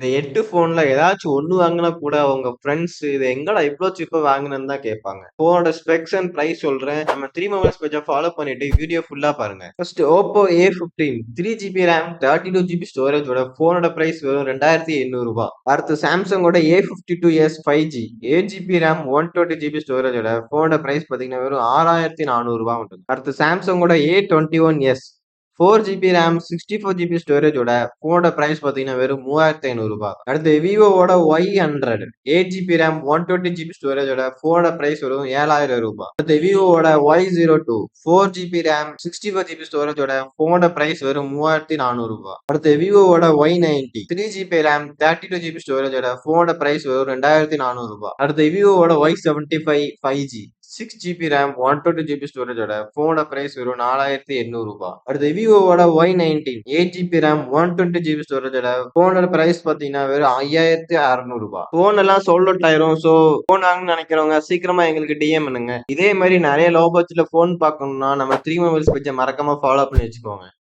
இந்த 8 ஃபோன்ல ஏதாச்சும் ஒண்ணு வாங்குனா கூட உங்க ஃப்ரெண்ட்ஸ் இத எங்கடா இவ்ளோ சீப்பா வாங்குனன்னு தான் கேட்பாங்க. ஃபோனோட ஸ்பெக்ஸ் அண்ட் பிரைஸ் சொல்றேன். நம்ம 3 மொபைல்ஸ் பேஜ ஃபாலோ பண்ணிட்டு வீடியோ ஃபுல்லா பாருங்க. First Oppo A15 3GB RAM 32GB ஸ்டோரேஜோட ஃபோனோட பிரைஸ் வெறும் ரூ. 2800. அடுத்து Samsungோட A52s 5G 8GB RAM 120GB ஸ்டோரேஜோட ஃபோனோட பிரைஸ் பாத்தீங்கன்னா வெறும் ரூ. 6400 மட்டும். அடுத்து Samsungோட A21s 4GB RAM 64GB ஸ்டோரேஜோட போனோட பிரைஸ் பாத்தீங்கன்னா வெறும் ரூ. 3500. அடுத்து விவோவோட Y100 8GB RAM 120GB ஸ்டோரேஜோட போனோட பிரைஸ் வெறும் ரூ. 7000. அடுத்து விவோவோட Y02 4GB RAM 64GB ஸ்டோரேஜோட போனோட பிரைஸ் வெறும் ரூ. 3400. அடுத்து விவோவோட Y90 3GB RAM 32GB ஸ்டோரேஜோட போனோட பிரைஸ் வெறும் ரூ. 2400. அடுத்து விவோவோட Y75 5G 6GB RAM 120GB ஸ்டோரேஜோட போனோட பிரைஸ் வெறும் ரூ. 4800. அடுத்து விவோவோட Y19 8GB RAM 120GB ஸ்டோரேஜோட போனோட பிரைஸ் பாத்தீங்கன்னா வெறும் ரூ. 5600. போன் எல்லாம் சோல்ட் அவுட் ஆயிரும். சோ போன் வாங்கணும்னு நினைக்கிறவங்க சீக்கிரமா எங்களுக்கு டிஎம் பண்ணுங்க. இதே மாதிரி நிறைய லோ பட்ஜெட்ல போன் பார்க்கணும்னா நம்ம 3 மொபைல்ஸ் பேஜை மறக்காம ஃபாலோ பண்ணி வச்சுக்கோங்க.